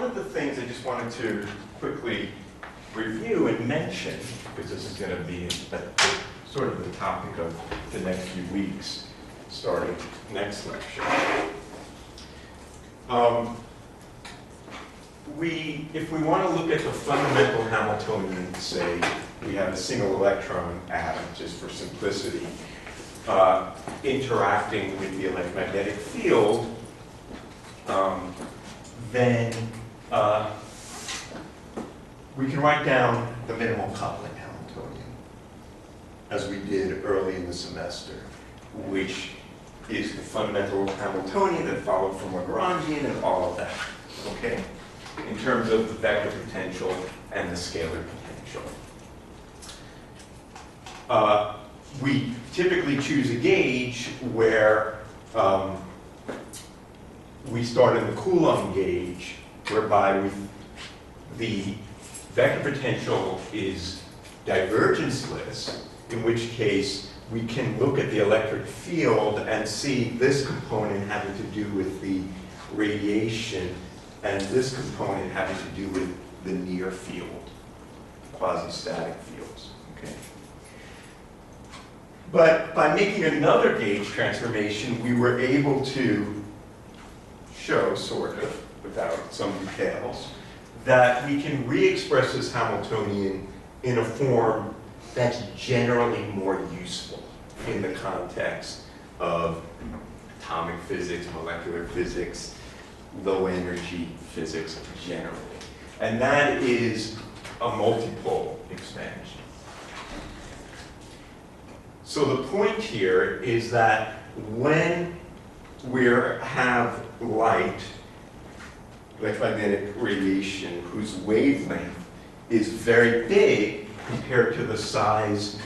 one of the things I just wanted to quickly review and mention, because this is going to be sort of the topic of the next few weeks, starting next lecture. If we want to look at the fundamental Hamiltonian, say we have a single electron atom, just for simplicity, interacting with the electromagnetic field, then we can write down the minimal coupling Hamiltonian, as we did early in the semester, which is the fundamental Hamiltonian that followed from Lagrangian and all of that, okay? In terms of the vector potential and the scalar potential. We typically choose a gauge where we start in the Coulomb gauge, whereby the vector potential is divergenceless, in which case we can look at the electric field and see this component having to do with the radiation and this component having to do with the near field, quasi-static fields, okay? But by making another gauge transformation, we were able to show, sort of, without some details, that we can re-express this Hamiltonian in a form that's generally more useful in the context of atomic physics, molecular physics, low energy physics generally. And that is a multipole expansion. So the point here is that when we have light, electromagnetic radiation, whose wavelength is very big compared to the size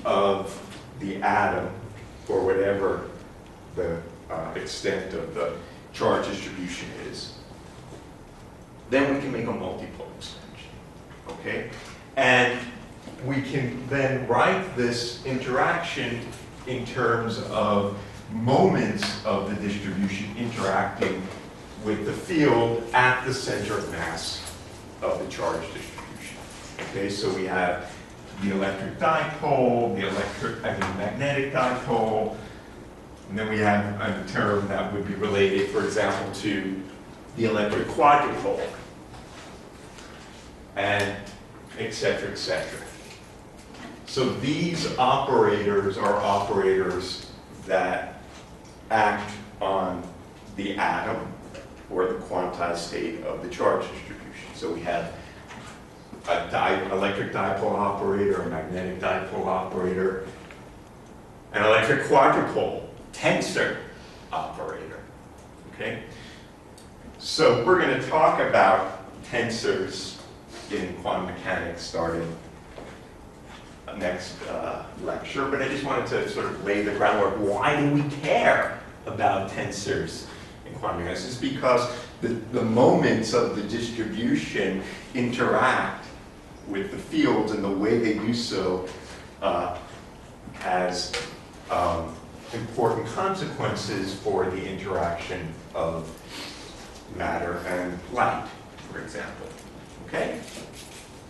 of the atom, or whatever the extent of the charge distribution is, then we can make a multipole expansion, okay? And we can then write this interaction in terms of moments of the distribution interacting with the field at the center of mass of the charge distribution. Okay, so we have the electric dipole, the magnetic dipole, and then we have a term that would be related, for example, to the electric quadrupole, and et cetera, et cetera. So these operators are operators that act on the atom or the quantized state of the charge distribution. So we have an electric dipole operator, a magnetic dipole operator, an electric quadrupole tensor operator, okay? So we're going to talk about tensors in quantum mechanics starting next lecture, but I just wanted to sort of lay the groundwork. Why do we care about tensors in quantum mechanics? It's because the moments of the distribution interact with the fields, and the way they do so has important consequences for the interaction of matter and light, for example. Okay?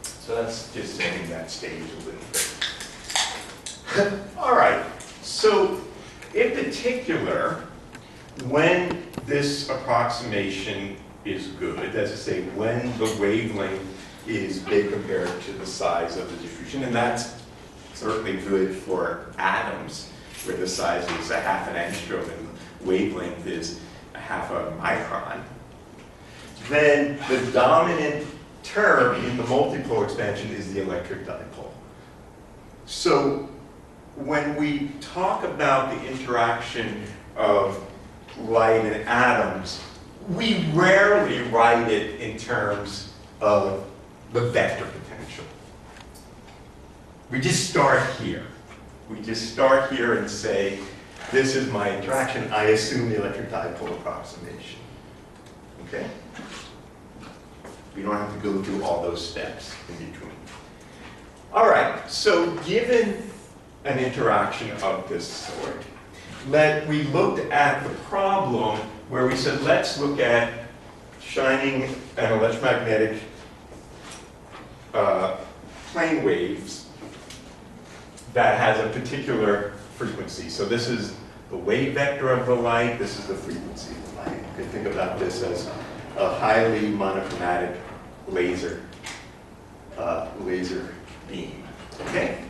So that's just setting that stage a little bit. All right. So in particular, when this approximation is good, that's to say when the wavelength is big compared to the size of the distribution, and that's certainly good for atoms, where the size is a half an angstrom and the wavelength is a half a micron, then the dominant term in the multipole expansion is the electric dipole. So when we talk about the interaction of light and atoms, we rarely write it in terms of the vector potential. We just start here. We just start here and say, this is my interaction. I assume the electric dipole approximation. Okay? We don't have to go through all those steps in between. All right, so given an interaction of this sort, we looked at the problem where we said, let's look at shining an electromagnetic plane waves that has a particular frequency. So this is the wave vector of the light, this is the frequency of the light. You can think about this as a highly monochromatic laser beam, okay?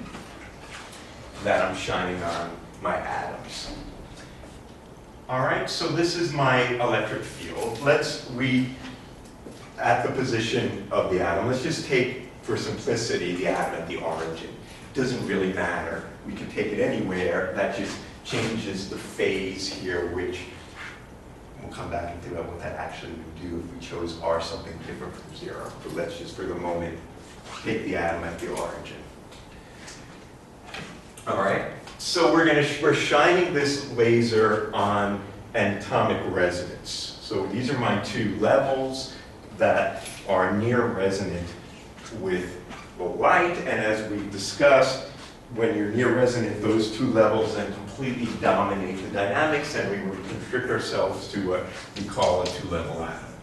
That I'm shining on my atoms. All right, so this is my electric field. Let's read at the position of the atom. Let's just take, for simplicity, the atom at the origin. It doesn't really matter. We can take it anywhere. That just changes the phase here, which we'll come back and think about what that actually would do if we chose R something different from 0. But let's just, for the moment, take the atom at the origin. All right, so we're shining this laser on an atomic resonance. So these are my two levels that are near resonant with the light, and as we discussed, when you're near resonant, those two levels then completely dominate the dynamics, and we would constrict ourselves to what we call a two-level atom.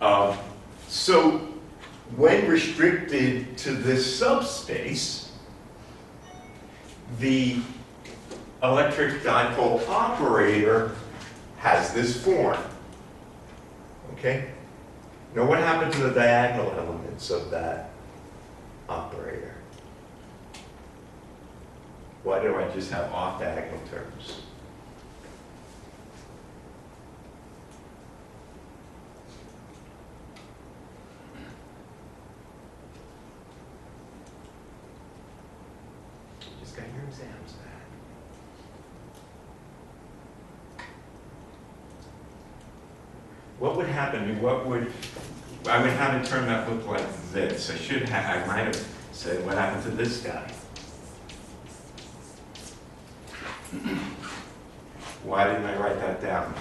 All right. So when restricted to this subspace, the electric dipole operator has this form. Okay? Now what happened to the diagonal elements of that operator? Why do I just have off-diagonal terms? You just got your exams back. What would happen? I would have a term that looked like this. I might have said, what happened to this guy? Why didn't I write that down?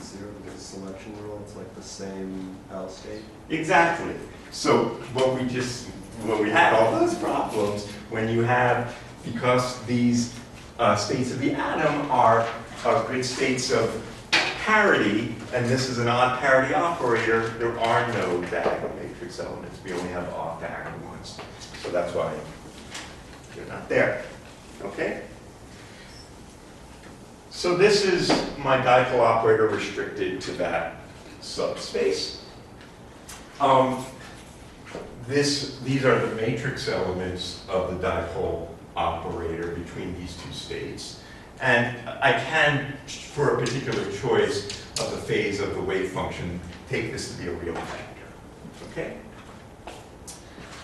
Zero, the selection rule, it's like the same L state. Exactly. So when we had all those problems, when you have, because these states of the atom are good states of parity, and this is an odd parity operator, there are no diagonal matrix elements. We only have off-diagonal ones. So that's why they're not there. Okay? So this is my dipole operator restricted to that subspace. These are the matrix elements of the dipole operator between these two states. And I can, for a particular choice of the phase of the wave function, take this to be a real vector. Okay?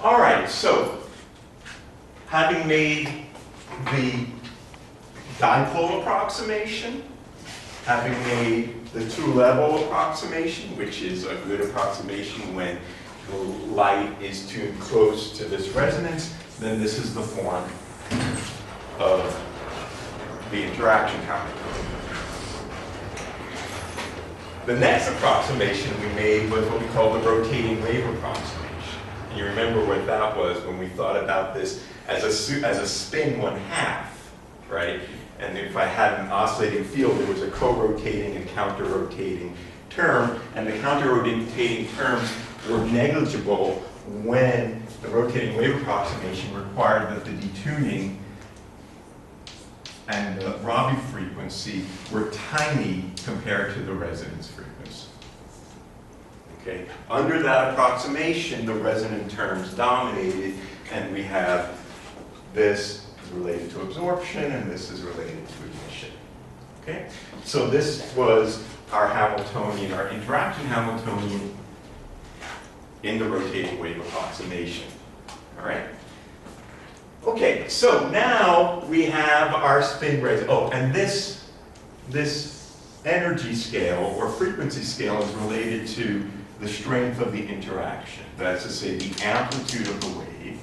All right, so having made the dipole approximation, having made the two-level approximation, which is a good approximation when the light is too close to this resonance, then this is the form of the interaction counterclone. The next approximation we made was what we call the rotating wave approximation. And you remember what that was when we thought about this as a spin 1/2, right? And if I had an oscillating field, there was a co-rotating and counter-rotating term, and the counter-rotating terms were negligible when the rotating wave approximation required that the detuning and the Rabi frequency were tiny compared to the resonance frequency. Okay? Under that approximation, the resonant terms dominated, and we have this is related to absorption, and this is related to emission. Okay? So this was our Hamiltonian, our interaction Hamiltonian in the rotating wave approximation. All right? Okay, so now we have our spin rate. Oh, and this energy scale or frequency scale is related to the strength of the interaction. That's to say, the amplitude of the wave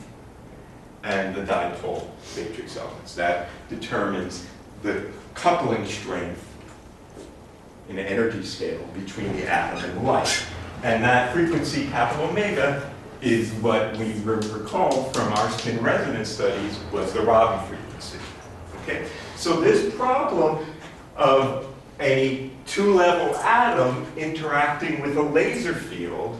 and the dipole matrix elements. That determines the coupling strength in an energy scale between the atom and the light. And that frequency, capital omega, is what we recall from our spin resonance studies was the Rabi frequency. Okay? So this problem of a two-level atom interacting with a laser field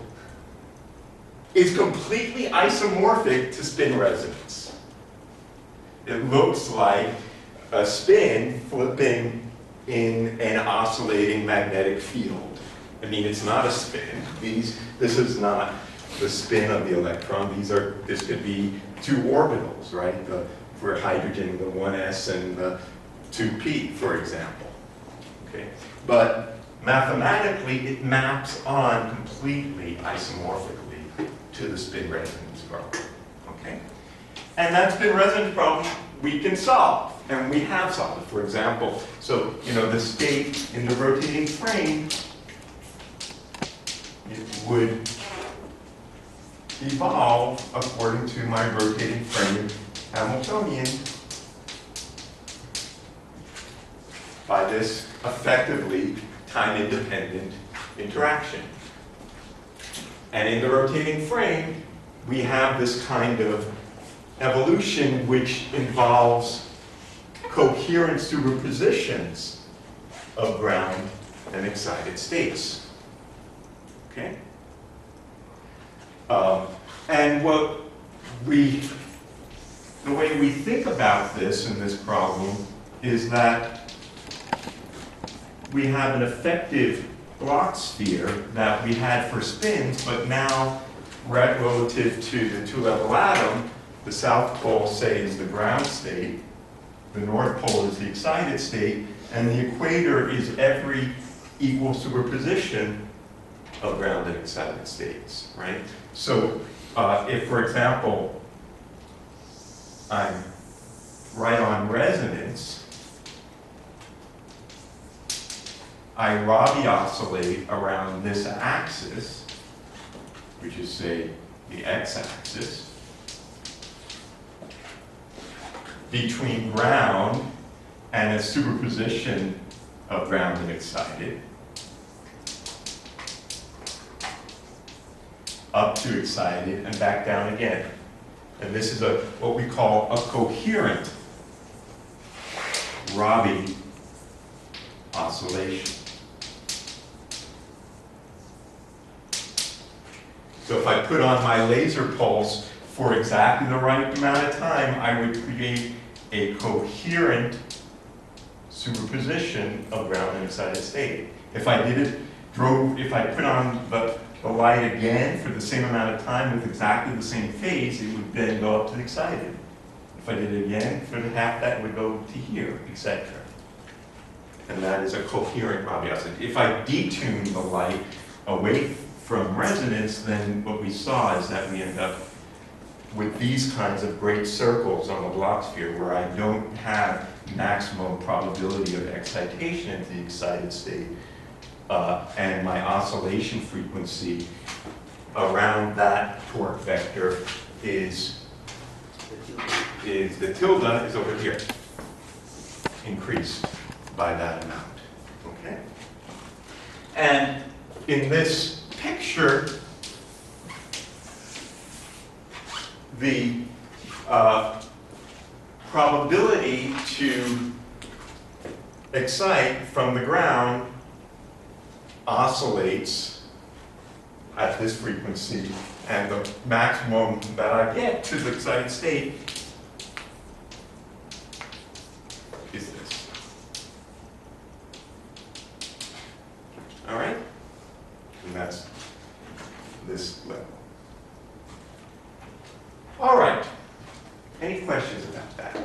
is completely isomorphic to spin resonance. It looks like a spin flipping in an oscillating magnetic field. I mean, it's not a spin. This is not the spin of the electron. This could be two orbitals, right? For hydrogen, the 1s and the 2p, for example. Okay? But mathematically, it maps on completely isomorphically to the spin resonance problem. Okay? And that spin resonance problem we can solve, and we have solved it. For example, so the state in the rotating frame, it would evolve according to my rotating frame Hamiltonian by this effectively time-independent interaction. And in the rotating frame, we have this kind of evolution which involves coherent superpositions of ground and excited states. Okay? And the way we think about this in this problem is that we have an effective Bloch sphere that we had for spins, but now relative to the two-level atom, the south pole, say, is the ground state, the north pole is the excited state, and the equator is every equal superposition of ground and excited states, right? So if, for example, I'm right on resonance, I Rabi oscillate around this axis, which is, say, the x-axis, between ground and a superposition of ground and excited, up to excited and back down again. And this is what we call a coherent Rabi oscillation. So if I put on my laser pulse for exactly the right amount of time, I would create a coherent superposition of ground and excited state. If I put on the light again for the same amount of time with exactly the same phase, it would then go up to the excited. If I did it again for the half, that would go to here, etc. And that is a coherent Rabi oscillation. If I detune the light away from resonance, then what we saw is that we end up with these kinds of great circles on the Bloch sphere where I don't have maximum probability of excitation into the excited state. And my oscillation frequency around that torque vector is the tilde is over here, increased by that amount. Okay? And in this picture, the probability to excite from the ground oscillates at this frequency, and the maximum that I get to the excited state is this. All right? And that's this level. All right. Any questions about that?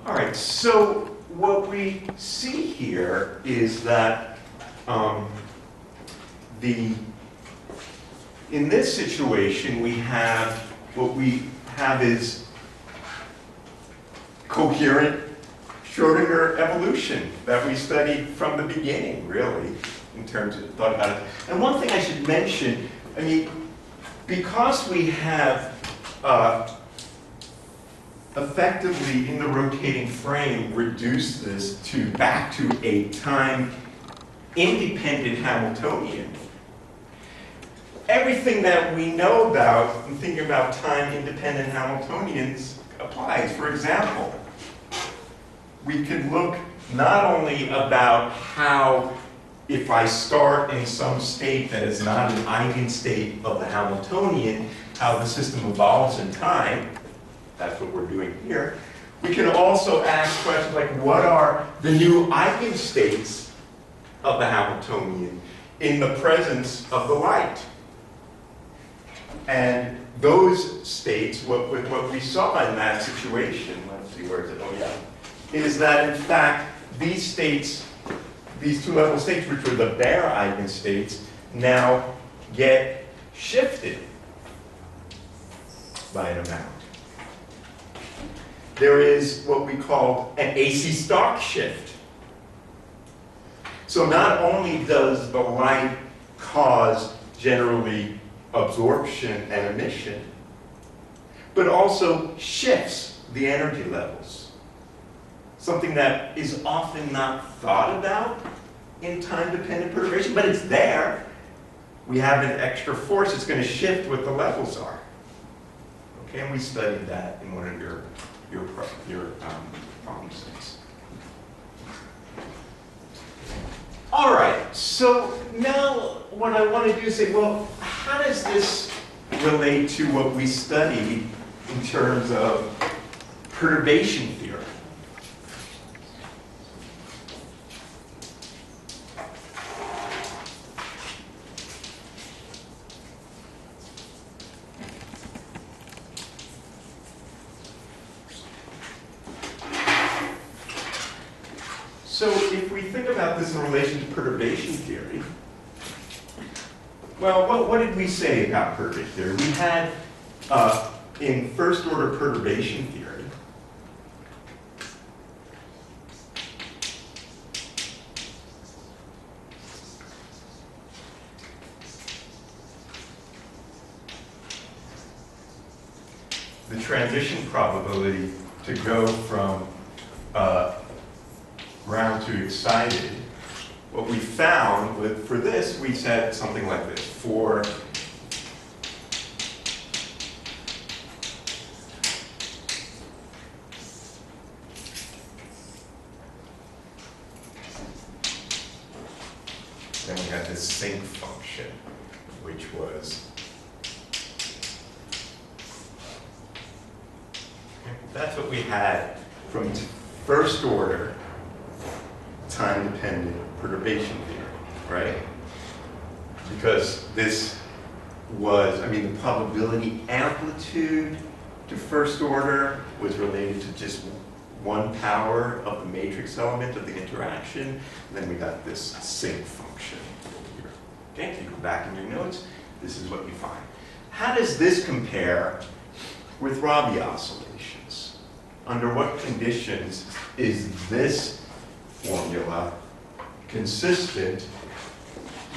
All right, so what we see here is that in this situation, what we have is coherent Schrodinger evolution that we studied from the beginning, really, in terms of thought about it. And one thing I should mention, I mean, because we have effectively in the rotating frame reduced this back to a time independent Hamiltonian, everything that we know about and thinking about time-independent Hamiltonians applies. For example, we could look not only about how, if I start in some state that is not an eigenstate of the Hamiltonian, how the system evolves in time. That's what we're doing here. We can also ask questions like, what are the new eigenstates of the Hamiltonian in the presence of the light? And those states, with what we saw in that situation, let's see, where is it? Oh, yeah. Is that, in fact, these states, these two-level states, which were the bare eigenstates, now get shifted by an amount. There is what we call an AC Stark shift. So not only does the light cause generally absorption and emission, but also shifts the energy levels. Something that is often not thought about in time-dependent perturbation, but it's there. We have an extra force. It's going to shift what the levels are. Okay, and we studied that in one of your problem sets. All right, so now what I want to do is say, well, how does this relate to what we studied in terms of perturbation theory? So if we think about this in relation to perturbation theory, well, what did we say about perturbation theory? We had, in first order perturbation theory, the transition probability to go from ground to excited, what we found for this, we said something like this. For then we had this sync function, which was that's what we had from first order time-dependent perturbation theory, right? Because this was, I mean, the probability amplitude to first order was related to just one power of the matrix element of the interaction. And then we got this sync function here. Okay, if you go back in your notes, this is what you find. How does this compare with Rabi oscillations? Under what conditions is this formula consistent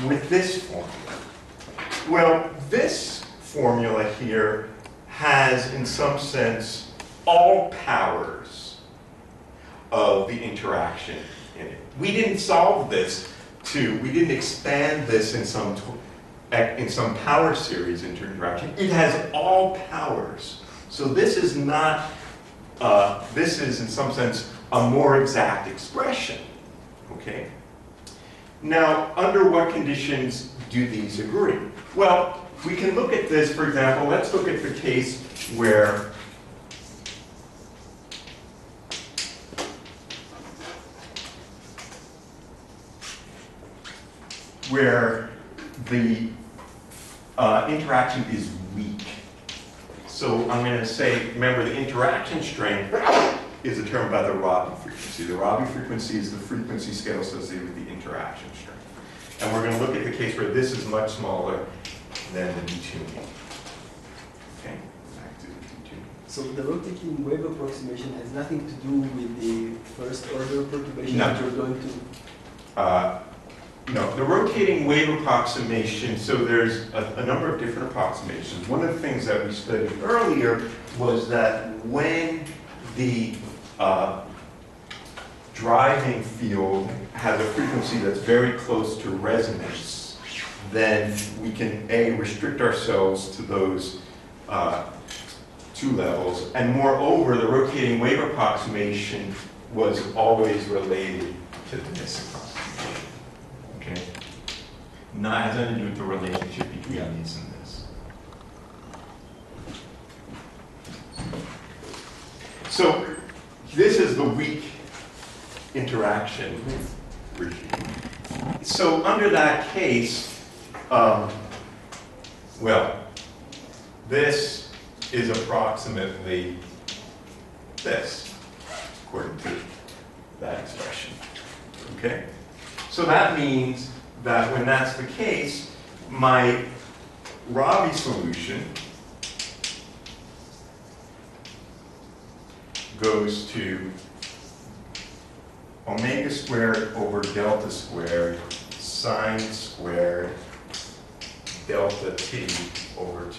with this formula? Well, this formula here has, in some sense, all powers of the interaction in it. We didn't solve this we didn't expand this in some power series interaction. It has all powers. So this is not, this is, in some sense, a more exact expression, okay? Now, under what conditions do these agree? Well, we can look at this, for example, let's look at the case where the interaction is weak. So I'm going to say, remember, the interaction strength is determined by the Rabi frequency. The Rabi frequency is the frequency scale associated with the interaction strength. And we're going to look at the case where this is much smaller than the detuning. Okay, back to the detuning. So the rotating wave approximation has nothing to do with the first order perturbation No. that you're going to... No, the rotating wave approximation, so there's a number of different approximations. One of the things that we studied earlier was that when the driving field has a frequency that's very close to resonance, then we can, A, restrict ourselves to those two levels, and moreover, the rotating wave approximation was always related to this approximation. Okay? Not has nothing to do with the relationship between these and this. So this is the weak interaction regime. So under that case, well, this is approximately this, according to that expression. Okay? So that means that when that's the case, my Rabi solution goes to omega squared over delta squared sine squared delta t over 2.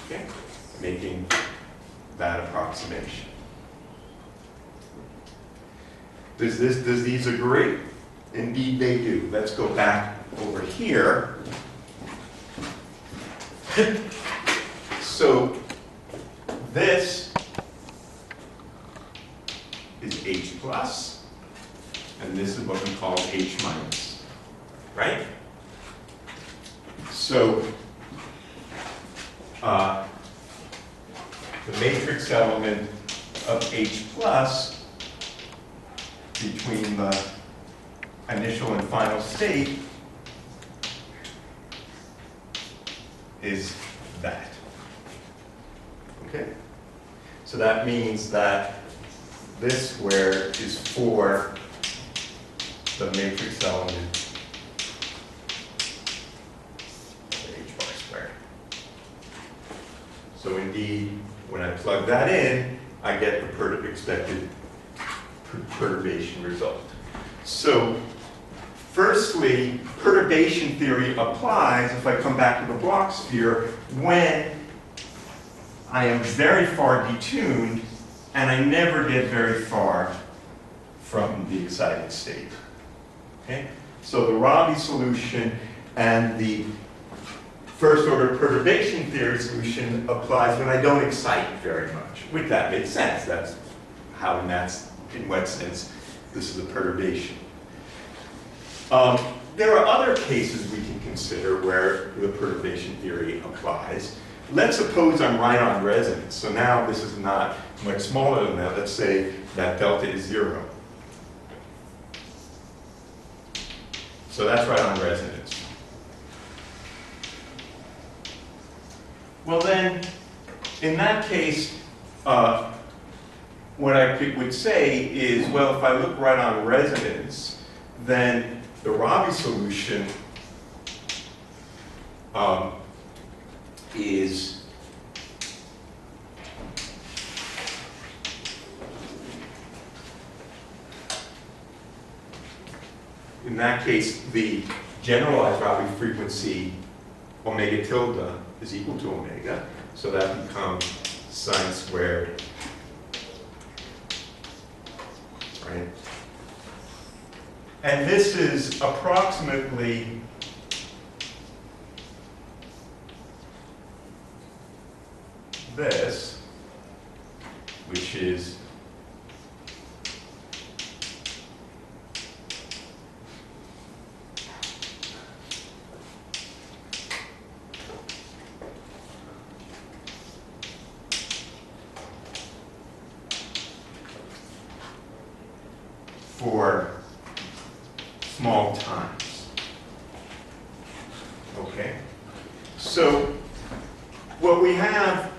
Okay? Making that approximation. Does these agree? Indeed they do. Let's go back over here. So this is H plus, and this is what we call H minus, right? So the matrix element of H plus between the initial and final state is that. Okay? So that means that this square is for the matrix element of H bar squared. So indeed, when I plug that in, I get the expected perturbation result. So firstly, perturbation theory applies, if I come back to the Bloch sphere, when I am very far detuned and I never get very far from the excited state. Okay? So the Rabi solution and the first order perturbation theory solution applies when I don't excite very much, which that makes sense. That's how, in what sense, this is a perturbation. There are other cases we can consider where the perturbation theory applies. Let's suppose I'm right on resonance. So now this is not much smaller than that. Let's say that delta is 0. So that's right on resonance. Well then, in that case, what I would say is, well, if I look right on resonance, then the Rabi solution is in that case, the generalized Rabi frequency omega tilde is equal to omega, so that becomes sine squared, right? And this is approximately this, which is for small times. Okay? So what we have,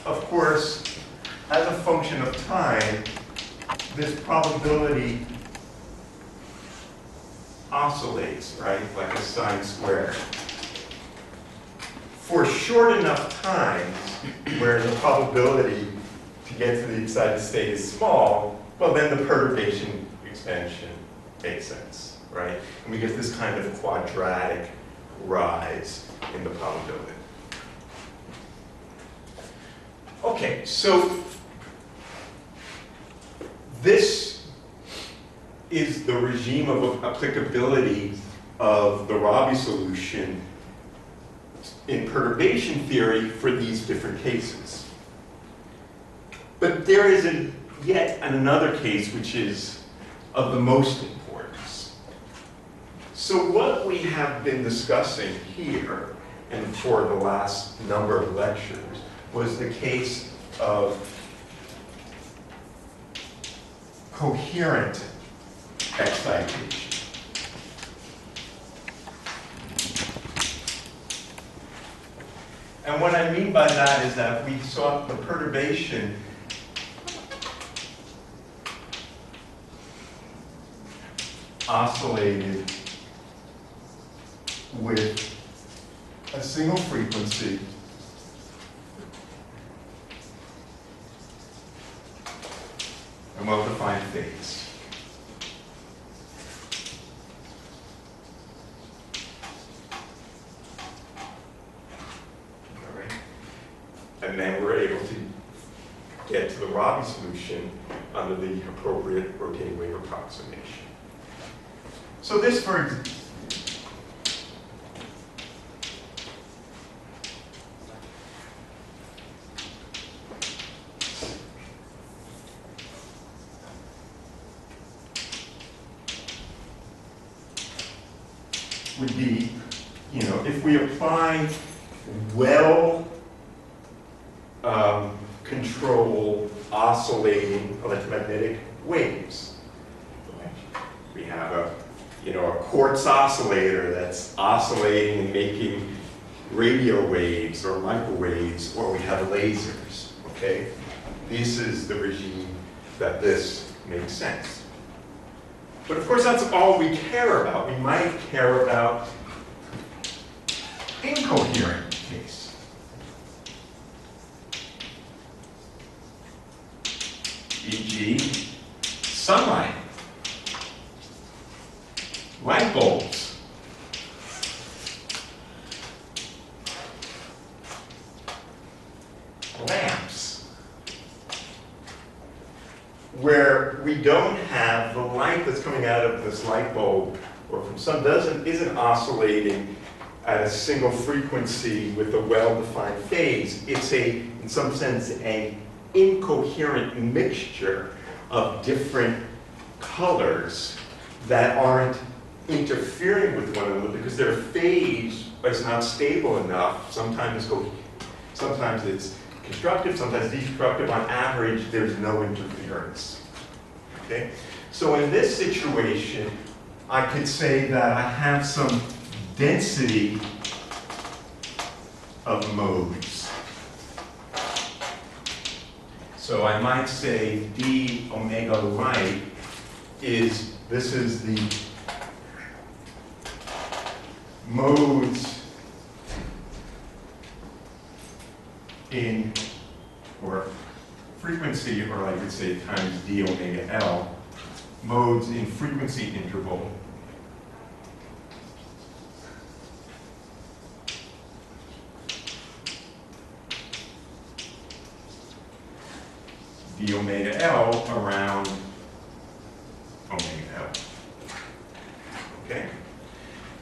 of course, as a function of time, this probability oscillates, right? Like a sine square. For short enough times where the probability to get to the excited state is small, well, then the perturbation expansion makes sense, right? And we get this kind of quadratic rise in the probability. Okay, so this is the regime of applicability of the Rabi solution in perturbation theory for these different cases. But there is yet another case which is of the most importance. So what we have been discussing here and for the last number of lectures was the case of coherent excitation. And what I mean by that is that we saw the perturbation oscillated with a single frequency and well-defined phase. All right. And then we're able to get to the Rabi solution under the appropriate rotating wave approximation. So this, for example, would be, if we apply controlled oscillating electromagnetic waves. We have a quartz oscillator that's oscillating and making radio waves or microwaves, or we have lasers, okay? This is the regime that this makes sense. But of course, that's all we care about. We might care about incoherent case. E.g., sunlight, light bulbs, lamps, where we don't have the light that's coming out of this light bulb or from sun isn't oscillating at a single frequency with a well-defined phase. It's in some sense, an incoherent mixture of different colors that aren't interfering with one another because their phase is not stable enough. Sometimes it's constructive, sometimes destructive. On average, there's no interference. Okay? So in this situation, I could say that I have some density of modes. So I might say d omega light this is the modes in, or frequency, or I could say times d omega L, modes in frequency interval d omega L around omega L. Okay?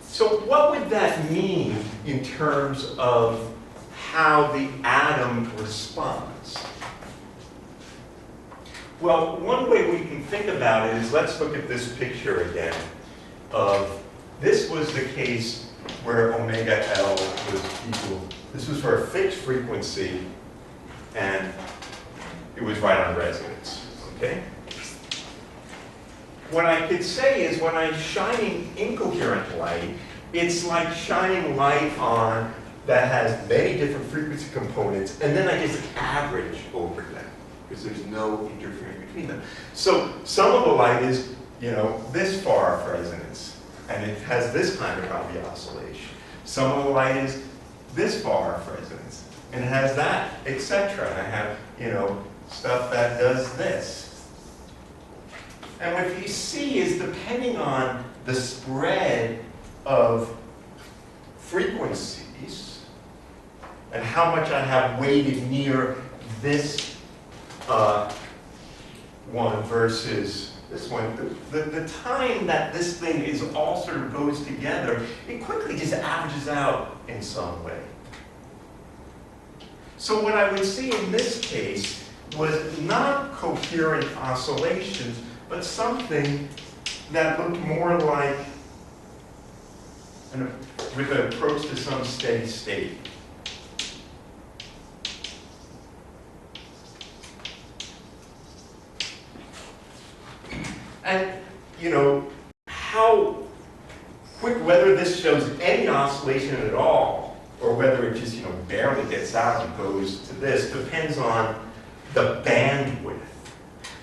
So what would that mean in terms of how the atom responds? Well, one way we can think about it is, let's look at this picture again this was the case where omega L was equal. This was for a fixed frequency, and it was right on resonance, okay? What I could say is when I'm shining incoherent light, it's like shining light on that has many different frequency components, and then I just average over them, because there's no interference between them. So some of the light is, this far off resonance, and it has this kind of Rabi oscillation. Some of the light is this far off resonance, and it has that, etc. And I have, stuff that does this. And what you see is, depending on the spread of frequencies and how much I have weighted near this one versus this one, the time that this thing is all sort of goes together, it quickly just averages out in some way. So what I would see in this case was not coherent oscillations, but something that looked more like with an approach to some steady state. And, you know, how quick, whether this shows any oscillation at all, or whether it just, you know, barely gets out and goes to this, depends on the bandwidth,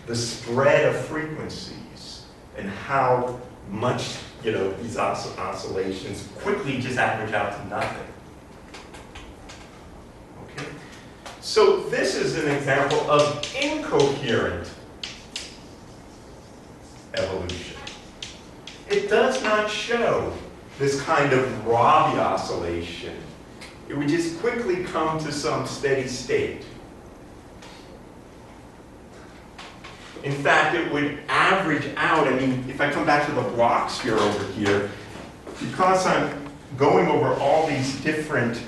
the spread of frequencies, and how much, you know, these oscillations quickly just average out to nothing. Okay? So this is an example of incoherent evolution. It does not show this kind of Rabi oscillation. It would just quickly come to some steady state. In fact, it would average out. I mean, if I come back to the block sphere over here, because I'm going over all these different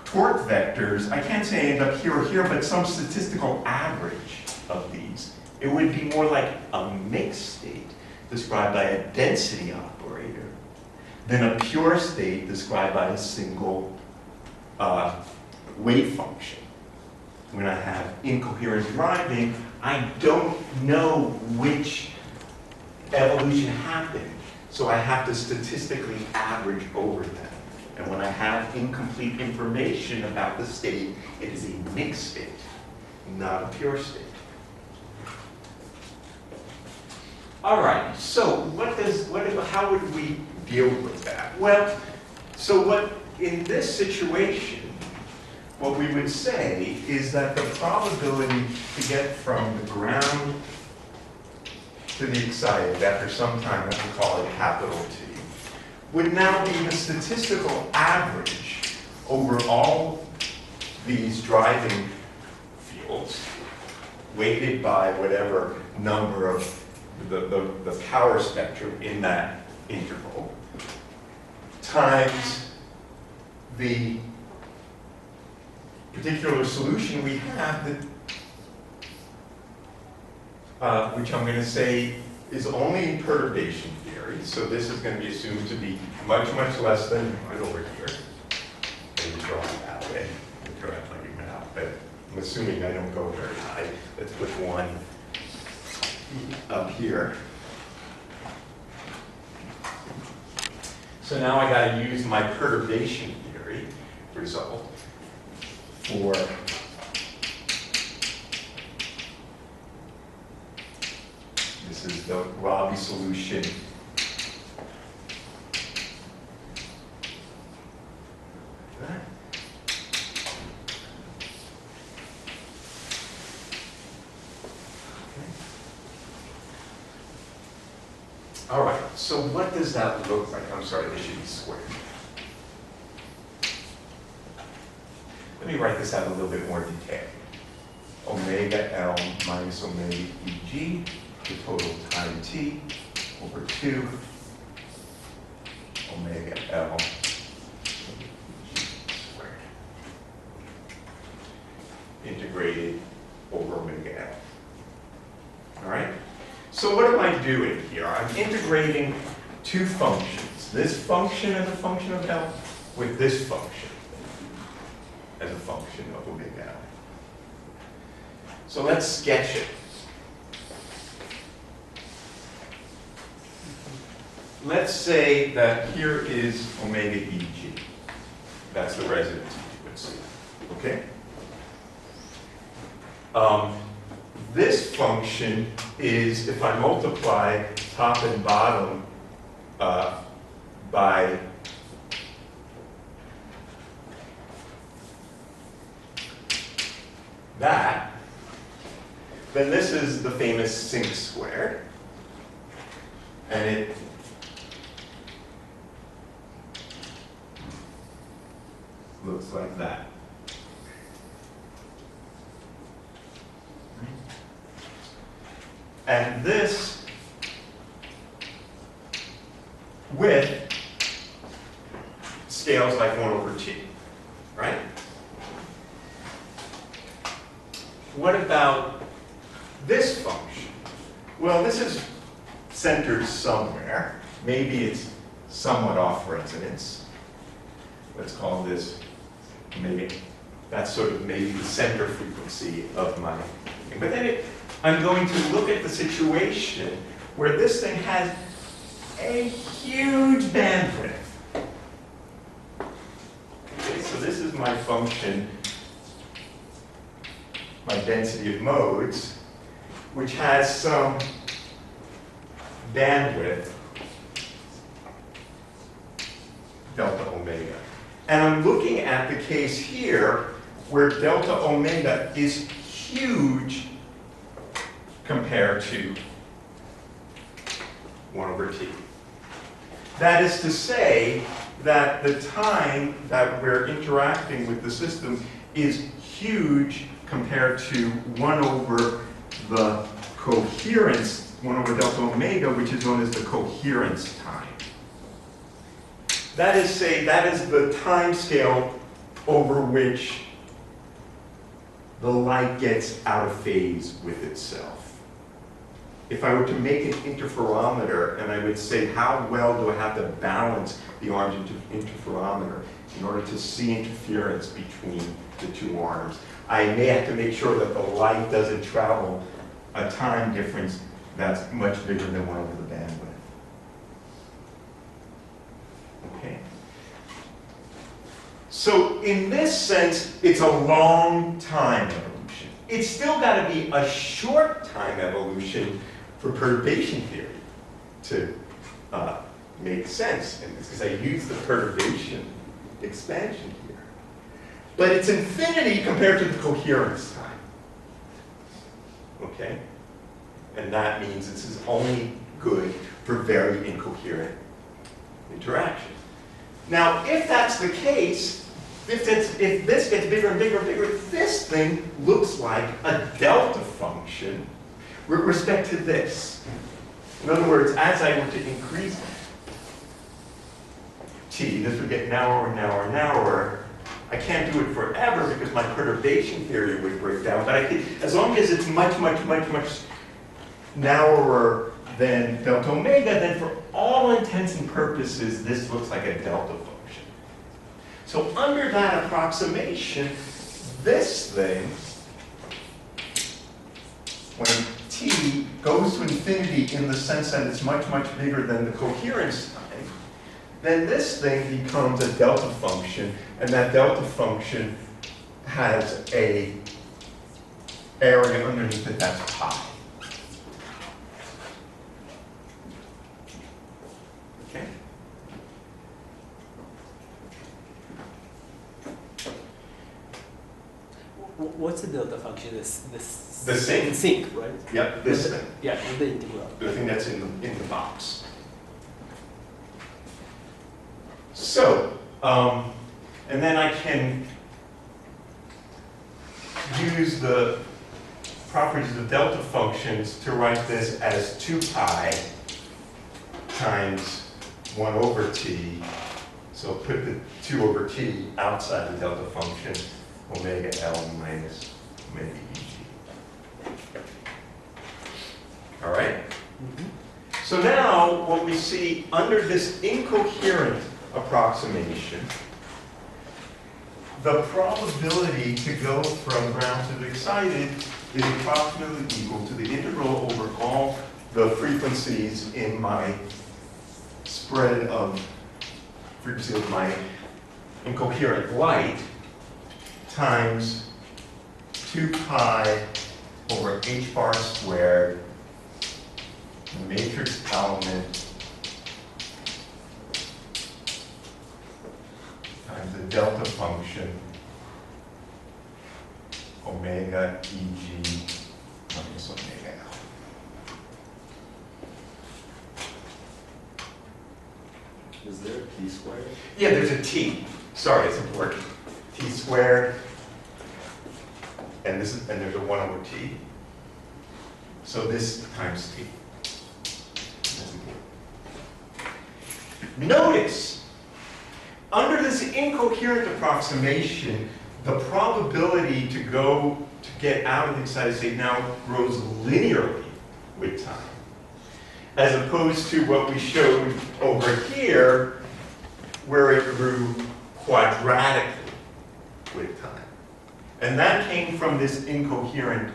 torque vectors, I can't say I end up here or here, but some statistical average of these. It would be more like a mixed state described by a density operator than a pure state described by a single wave function. When I have incoherent driving, I don't know which evolution happened, so I have to statistically average over them. And when I have incomplete information about the state, it is a mixed state, not a pure state. All right, so how would we deal with that? Well, so in this situation, what we would say is that the probability to get from the ground to the excited after some time, let's call it capital T, would now be the statistical average over all these driving fields, weighted by whatever number of the power spectrum in that interval, times the particular solution we have, that, which I'm going to say is only in perturbation theory. So this is going to be assumed to be much, much less than right over here. Maybe draw it that way. Draw it like it went out, but I'm assuming I don't go very high. Let's put one up here. So now I got to use my perturbation theory result for this is the Rabi solution. That. All right, so what does that look like? I'm sorry, this should be squared. Let me write this out in a little bit more detail. Omega L minus omega EG, the total time T, over 2, omega L squared, integrated over omega L. All right? So what am I doing here? I'm integrating two functions. This function as a function of L with this function as a function of omega L. So let's sketch it. Let's say that here is omega EG. That's the resonance frequency. Okay? This function is, if I multiply top and bottom by that, then this is the famous sinc squared. And it looks like that. And this width scales like 1 over t, right? What about this function? Well, this is centered somewhere. Maybe it's somewhat off resonance. Let's call this, maybe, that's sort of maybe the center frequency of my thing. But then I'm going to look at the situation where this thing has a huge bandwidth. Okay, so this is my function, my density of modes, which has some bandwidth, delta omega. And I'm looking at the case here where delta omega is huge compared to 1 over t. That is to say that the time that we're interacting with the system is huge compared to 1 over the coherence, 1 over delta omega, which is known as the coherence time. That is, that is the time scale over which the light gets out of phase with itself. If I were to make an interferometer and I would say, how well do I have to balance the arms into interferometer in order to see interference between the two arms, I may have to make sure that the light doesn't travel a time difference that's much bigger than 1 over the bandwidth. Okay. So in this sense, it's a long time evolution. It's still got to be a short time evolution for perturbation theory to make sense in this, because I use the perturbation expansion here. But it's infinity compared to the coherence time. Okay? And that means this is only good for very incoherent interaction. Now, if that's the case, if this gets bigger and bigger and bigger, this thing looks like a delta function with respect to this. In other words, as I were to increase t, this would get narrower and narrower and narrower. I can't do it forever because my perturbation theory would break down, but I could, as long as it's much, much, much, much narrower than delta omega, then for all intents and purposes, this looks like a delta function. So under that approximation, this thing, when t goes to infinity in the sense that it's much, much bigger than the coherence time, then this thing becomes a delta function, and that delta function has a area underneath it that's pi. Okay? What's the delta function? The sink. The sink, right? Yep, this thing. Yeah, with the integral. The thing that's in the box. So, and then I can use the properties of delta functions to write this as 2 pi times 1 over t. So put the 2 over t outside the delta function, omega L minus omega EG. All right? Mm-hmm. So now what we see under this incoherent approximation, the probability to go from ground to the excited is approximately equal to the integral over all the frequencies in my spread of frequency of my incoherent light times 2 pi over h bar squared, the matrix element times the delta function omega Eg minus omega L. Is there a t squared? Yeah, there's a t. Sorry, it's important. T squared, and there's a 1 over t. So this times t. That's important. Notice, under this incoherent approximation, the probability to get out of the excited state now grows linearly with time, as opposed to what we showed over here, where it grew quadratically with time. And that came from this incoherent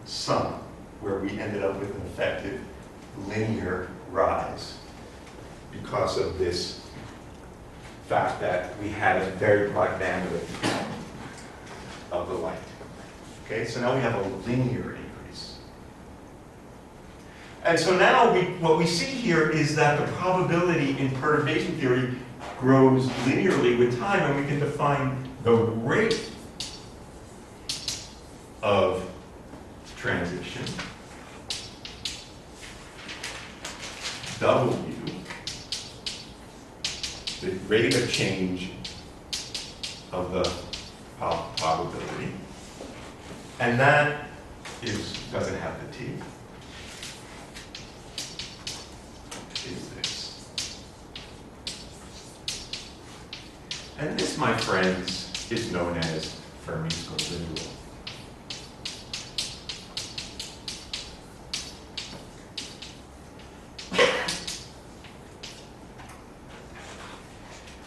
sum, where we ended up with an effective linear rise because of this fact that we had a very broad bandwidth of the light. Okay, so now we have a linear increase. And so now what we see here is that the probability in perturbation theory grows linearly with time, and we can define the rate of transition, W, the rate of change of the probability, and that doesn't have the T, is this. And this, my friends, is known as Fermi's golden rule.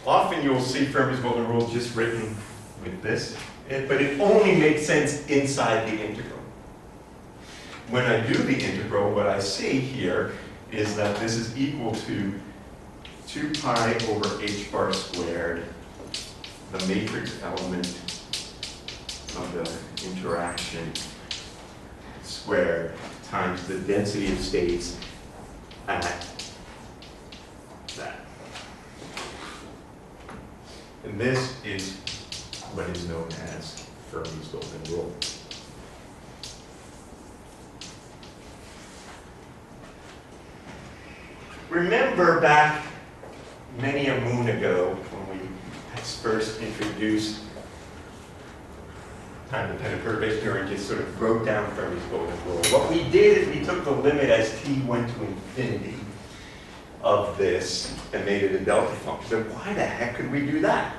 Often you'll see Fermi's golden rule just written with this, but it only makes sense inside the integral. When I do the integral, what I see here is that this is equal to 2 pi over h bar squared, the matrix element of the interaction squared times the density of states at that. And this is what is known as Fermi's golden rule. Remember back many a moon ago when we first introduced time-dependent perturbation theory and just sort of wrote down Fermi's golden rule. What we did is we took the limit as t went to infinity of this and made it a delta function. Why the heck could we do that?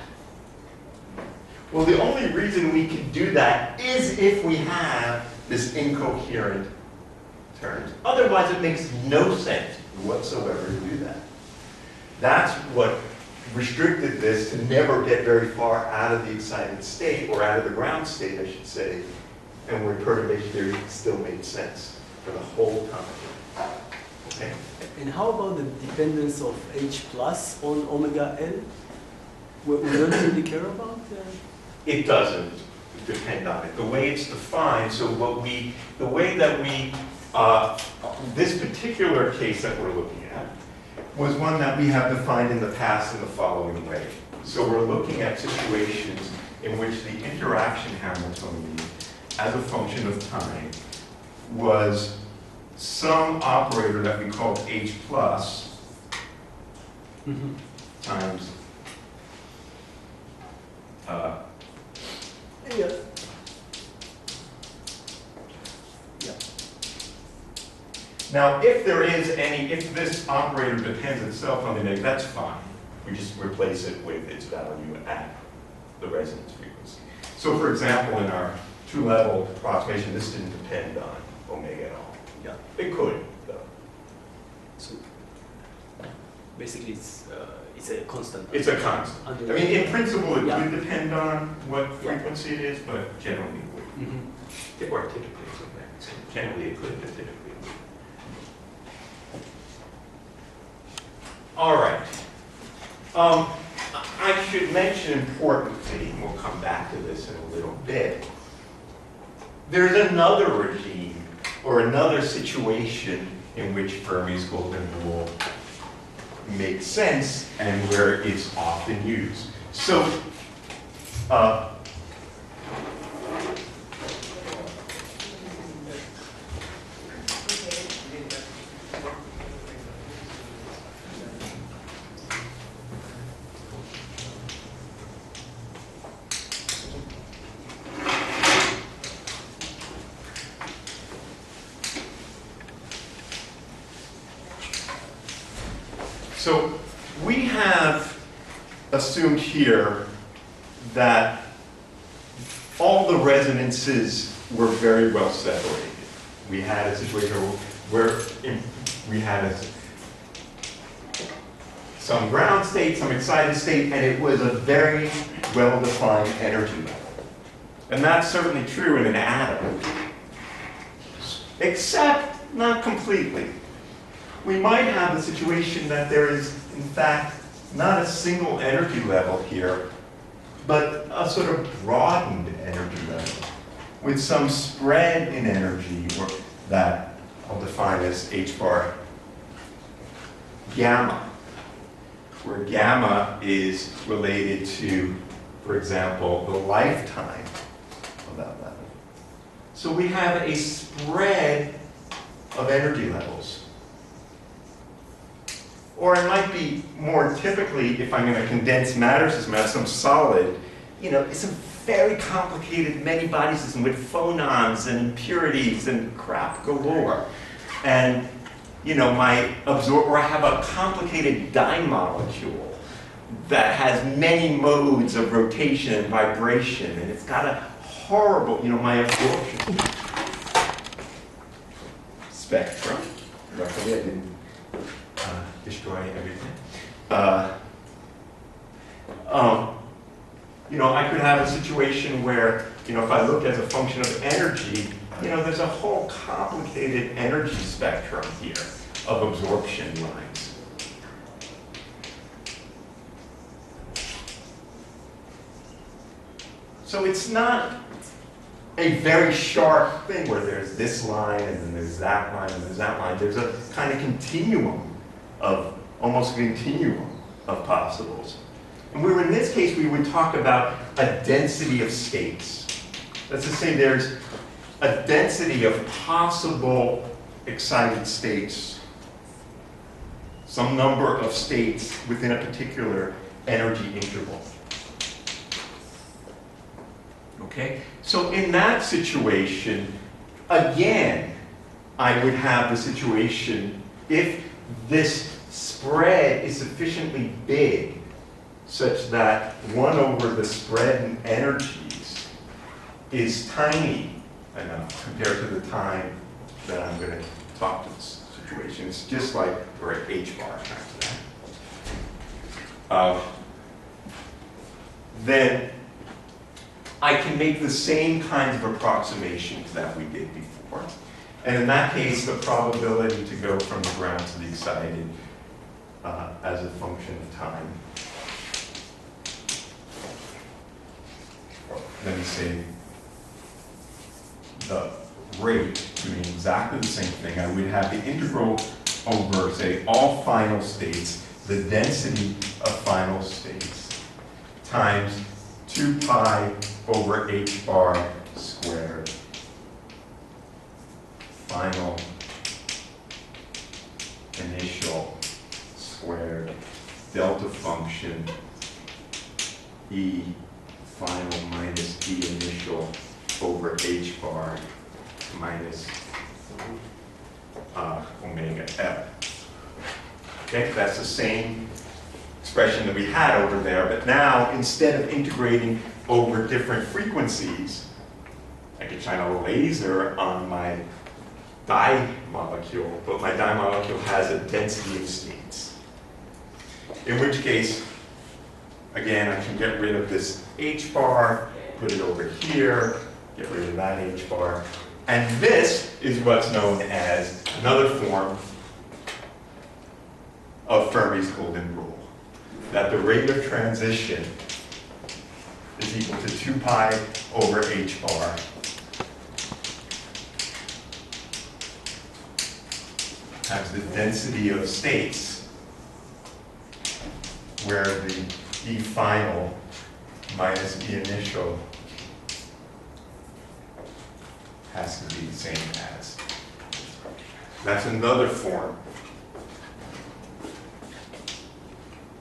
Well, the only reason we can do that is if we have this incoherent terms. Otherwise, it makes no sense whatsoever to do that. That's what restricted this to never get very far out of the excited state, or out of the ground state, I should say, and where perturbation theory still made sense for the whole time. Okay? And how about the dependence of H plus on omega L? We don't really care about that? It doesn't depend on it. The way it's defined, so the way that this particular case that we're looking at was one that we have defined in the past in the following way. So we're looking at situations in which the interaction Hamiltonian as a function of time was some operator that we called H plus times Yeah. Now, if this operator depends itself on the negative, that's fine. We just replace it with its value at the resonance frequency. So, for example, in our two-level approximation, this didn't depend on omega at all. Yeah. It could, though. So basically, it's a constant. It's a constant. I mean, in principle, it would depend on what frequency it is, but generally it would. Or typically, so generally it could, but typically it would. All right. I should mention importantly, and we'll come back to this in a little bit, there's another regime or another situation in which Fermi's golden rule makes sense and where it's often used. So, So we have assumed here that all the resonances were very well separated. We had a situation where we had some ground state, some excited state, and it was a very well-defined energy level. And that's certainly true in an atom, except not completely. We might have the situation that there is, in fact, not a single energy level here, but a sort of broadened energy level with some spread in energy, or that I'll define as h bar gamma, where gamma is related to, for example, the lifetime of that level. So we have a spread of energy levels. Or it might be more typically, if I'm going to condense matter system as some solid, it's a very complicated many-body system with phonons and impurities and crap galore. And, or I have a complicated dye molecule that has many modes of rotation and vibration, and it's got a horrible, my absorption spectrum. Luckily, I didn't destroy everything. I could have a situation where, if I look as a function of energy, there's a whole complicated energy spectrum here of absorption lines. So it's not a very sharp thing where there's this line and then there's that line and there's that line. There's a kind of continuum of, almost a continuum of possibles. And in this case, we would talk about a density of states. That's to say there's a density of possible excited states, some number of states within a particular energy interval. Okay? So in that situation, again, I would have the situation if this spread is sufficiently big such that 1 over the spread in energies is tiny enough compared to the time that I'm going to talk to this situation. It's just like we're at h bar times that. Then I can make the same kinds of approximations that we did before. And in that case, the probability to go from the ground to the excited as a function of time. Let me say the rate doing exactly the same thing. I would have the integral over, say, all final states, the density of final states, times 2 pi over h bar squared. Final initial squared delta function E final minus E initial over h bar minus omega L. Okay, that's the same expression that we had over there, but now instead of integrating over different frequencies, I could shine a laser on my dye molecule, but my dye molecule has a density of states. In which case, again, I can get rid of this h bar, put it over here, get rid of that h bar, and this is what's known as another form of Fermi's golden rule, that the rate of transition is equal to 2 pi over h bar times the density of states, where the E final minus E initial has to be the same as. That's another form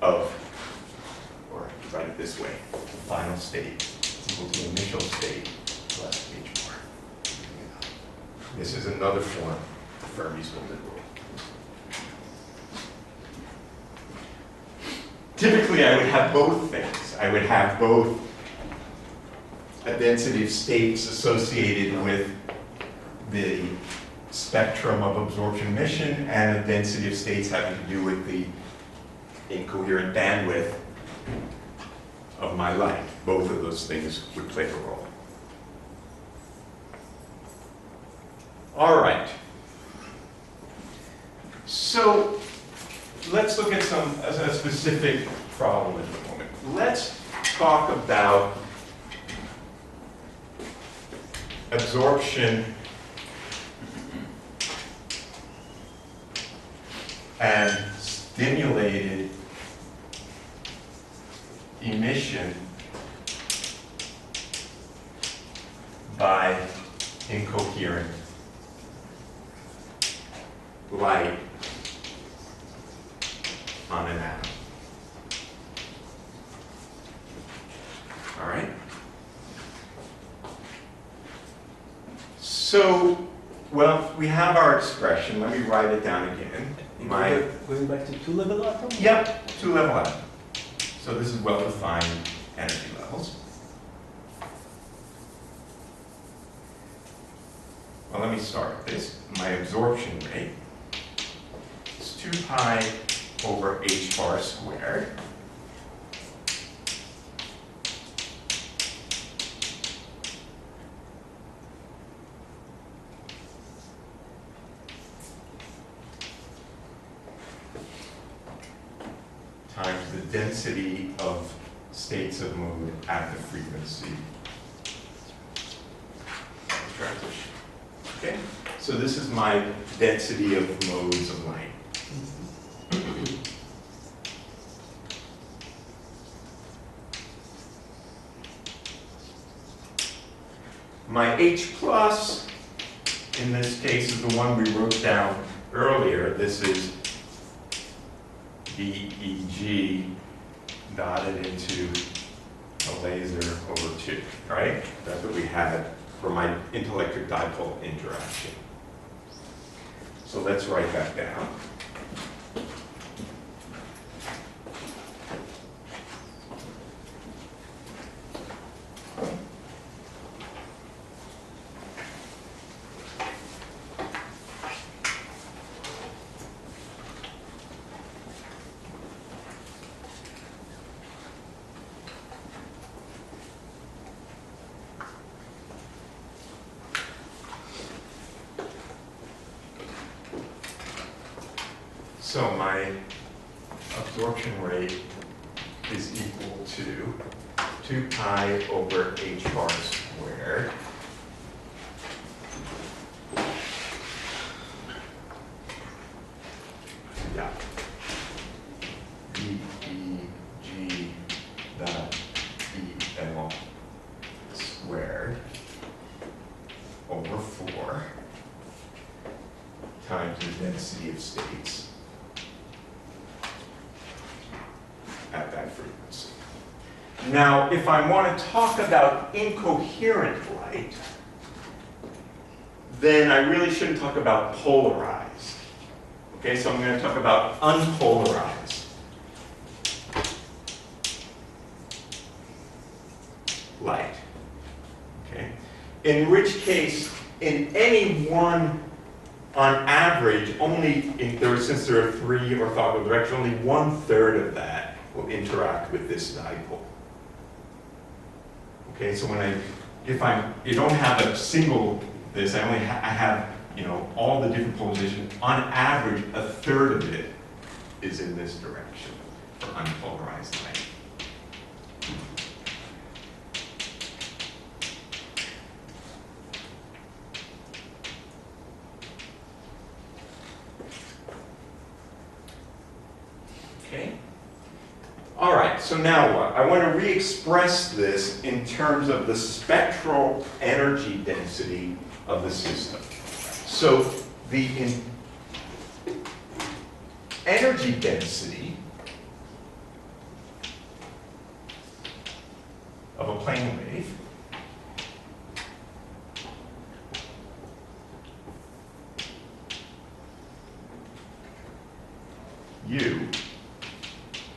of, or write it this way, the final state is equal to the initial state plus h bar. This is another form of Fermi's golden rule. typically I would have both things. I would have both a density of states associated with the spectrum of absorption emission and a density of states having to do with the incoherent bandwidth of my light. Both of those things would play a role. All right. So let's look at a specific problem at the moment. Let's talk about absorption and stimulated emission by incoherent light on an atom. All right? So, well, we have our expression. Let me write it down again. Going back to two-level atom? Yep, two-level atom. So this is well-defined energy levels. Well, let me start with this. My absorption rate is 2 pi over h bar squared. Times the density of states of mode at the frequency of transition. Okay? So this is my density of modes of light. My H plus, in this case, is the one we wrote down earlier. This is DEG dotted into a laser over 2, right? That's what we had for my interelectric dipole interaction. So let's write that down. So my absorption rate is equal to 2 pi over h bar squared yeah. DEG dot EL squared over 4 times the density of states at that frequency. Now, if I want to talk about incoherent light, then I really shouldn't talk about polarized. Okay, so I'm going to talk about unpolarized light. Okay, in which case, in any one, on average, since there are 3 orthogonal directions, only 1/3 of that will interact with this dipole. Okay, so you don't have a single this, I have all the different polarizations. On average, 1/3 of it is in this direction for unpolarized light. Okay. All right, so now what? I want to re-express this in terms of the spectral energy density of the system. So the energy density of a plane wave U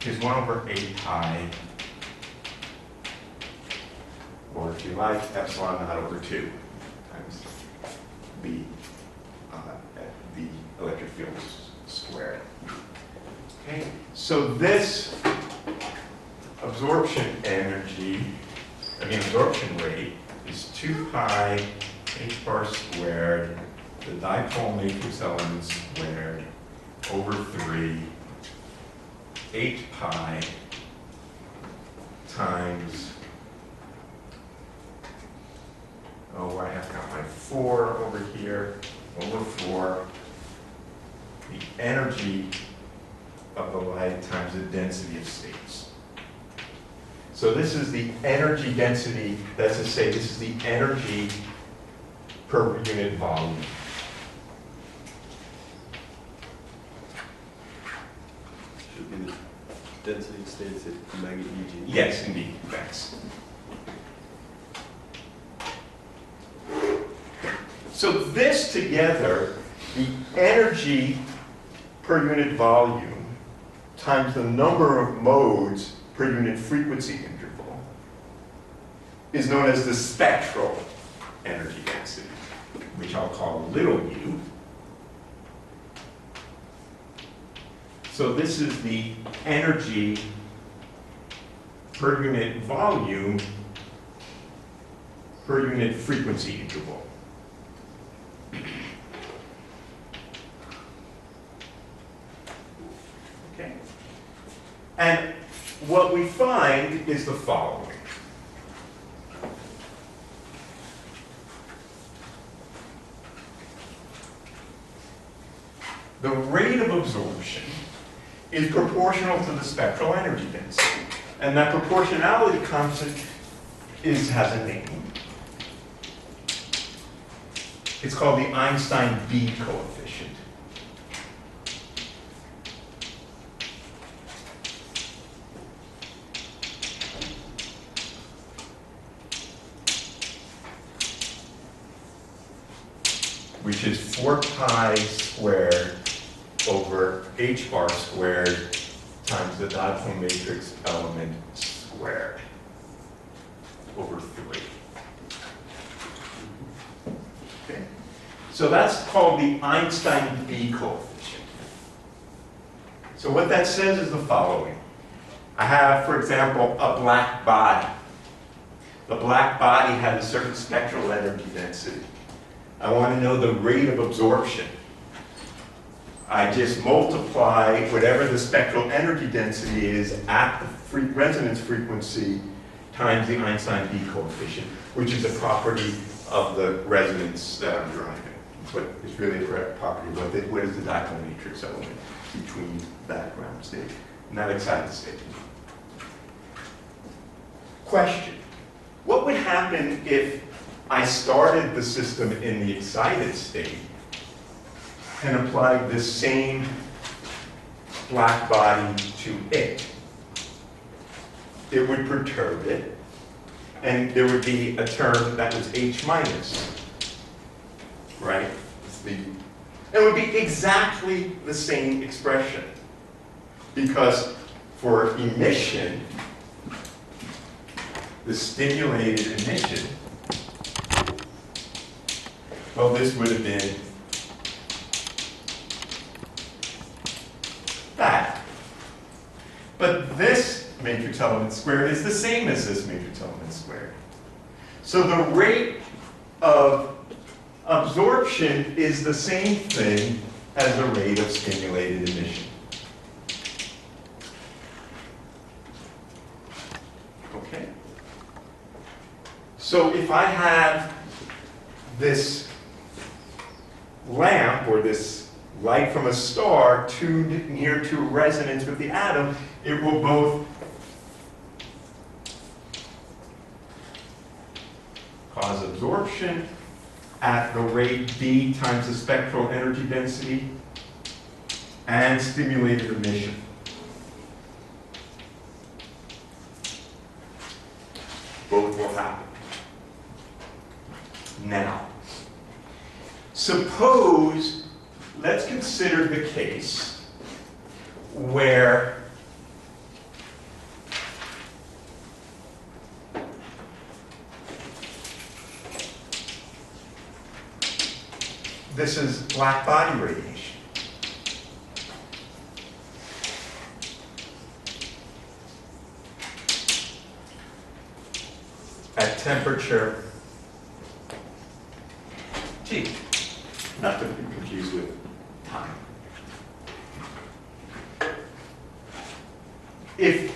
is 1 over 8 pi, or if you like, epsilon naught over 2 times the electric field squared. Okay, so this absorption absorption rate is 2 pi h bar squared, the dipole matrix element squared, over 3, 8 pi times, oh, I have got my 4 over here, over 4, the energy of the light times the density of states. So this is the energy density, that's to say, this is the energy per unit volume. Should be the density of states at mega EG. Yes, indeed, thanks. So this together, the energy per unit volume times the number of modes per unit frequency interval is known as the spectral energy density, which I'll call little u. So this is the energy per unit volume per unit frequency interval. Okay. And what we find is the following. The rate of absorption is proportional to the spectral energy density. And that proportionality constant has a name. It's called the Einstein B coefficient. Which is 4 pi squared over h bar squared times the dipole matrix element squared over 3. Okay. So that's called the Einstein B coefficient. So what that says is the following. I have, for example, a black body. The black body has a certain spectral energy density. I want to know the rate of absorption. I just multiply whatever the spectral energy density is at the resonance frequency times the Einstein B coefficient, which is a property of the resonance that I'm driving. But it's really a property of what is the dipole matrix element between that ground state and that excited state. Question. What would happen if I started the system in the excited state and applied the same black body to it? It would perturb it, and there would be a term that was H minus, right? It would be exactly the same expression, because for emission, the stimulated emission, well, this would have been that. But this matrix element squared is the same as this matrix element squared. So the rate of absorption is the same thing as the rate of stimulated emission. Okay? So if I have this lamp or this light from a star tuned near to resonance with the atom, it will both cause absorption at the rate B times the spectral energy density and stimulated emission. Both will happen. Now, suppose, let's consider the case where this is black body radiation. At temperature T, not to be confused with time. If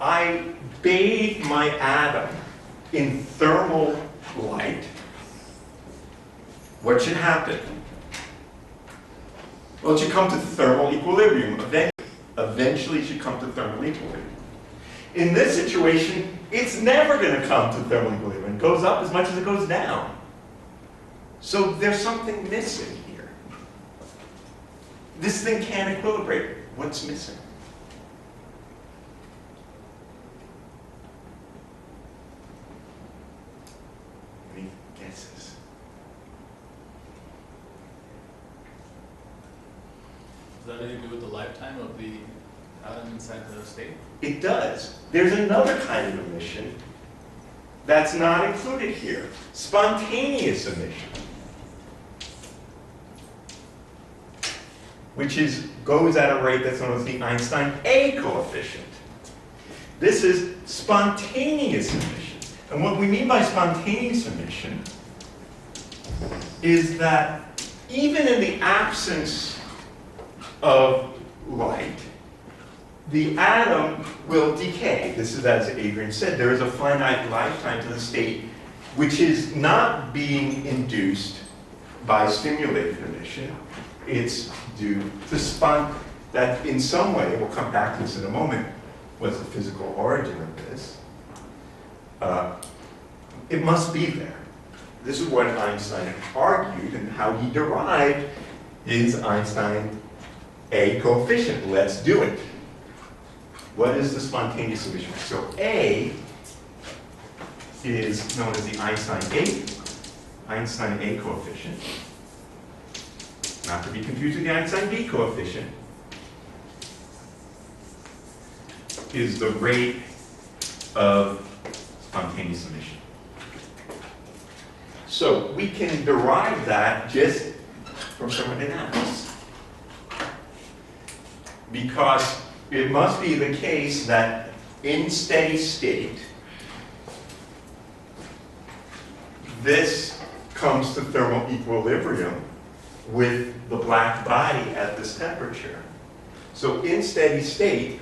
I bathe my atom in thermal light, what should happen? Well, it should come to thermal equilibrium. Eventually it should come to thermal equilibrium. In this situation, it's never going to come to thermal equilibrium. It goes up as much as it goes down. So there's something missing here. This thing can't equilibrate. What's missing? Any guesses? Does that have anything to do with the lifetime of the atom inside the state? It does. There's another kind of emission that's not included here. Spontaneous emission. Which goes at a rate that's known as the Einstein A coefficient. This is spontaneous emission. And what we mean by spontaneous emission is that even in the absence of light, the atom will decay. This is, as Adrian said, there is a finite lifetime to the state which is not being induced by stimulated emission. It's due to that in some way, we'll come back to this in a moment, what's the physical origin of this. It must be there. This is what Einstein argued and how he derived his Einstein A coefficient. Let's do it. What is the spontaneous emission? So A is known as the Einstein A coefficient. Not to be confused with the Einstein B coefficient. Is the rate of spontaneous emission. So we can derive that just from thermodynamics. Because it must be the case that in steady state, this comes to thermal equilibrium with the black body at this temperature. So in steady state,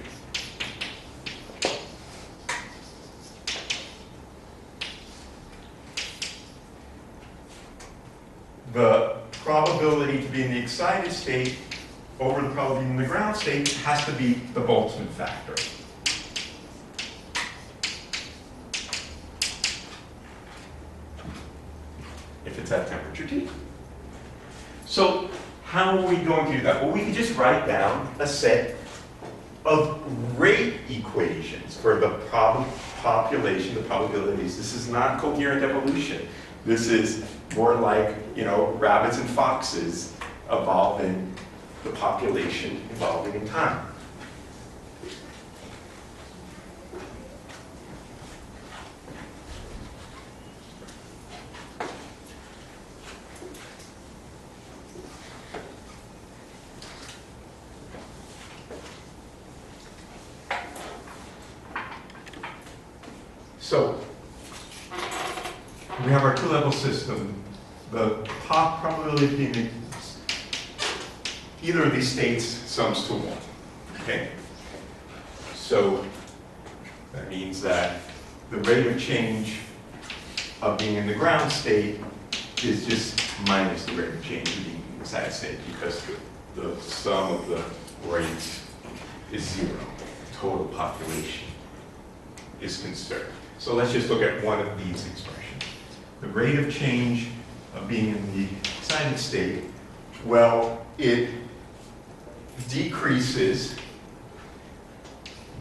the probability to be in the excited state over the probability in the ground state has to be the Boltzmann factor. If it's at temperature T. So how are we going to do that? Well, we can just write down a set of rate equations for the population, the probabilities. This is not coherent evolution. This is more like, rabbits and foxes evolving, the population evolving in time. So, we have our two-level system. The probability of being in either of these states sums to 1. Okay? So, that means that the rate of change of being in the ground state is just minus the rate of change of being in the excited state, because the sum of the rates is 0. Total population is conserved. So let's just look at one of these expressions. The rate of change of being in the excited state, well, it decreases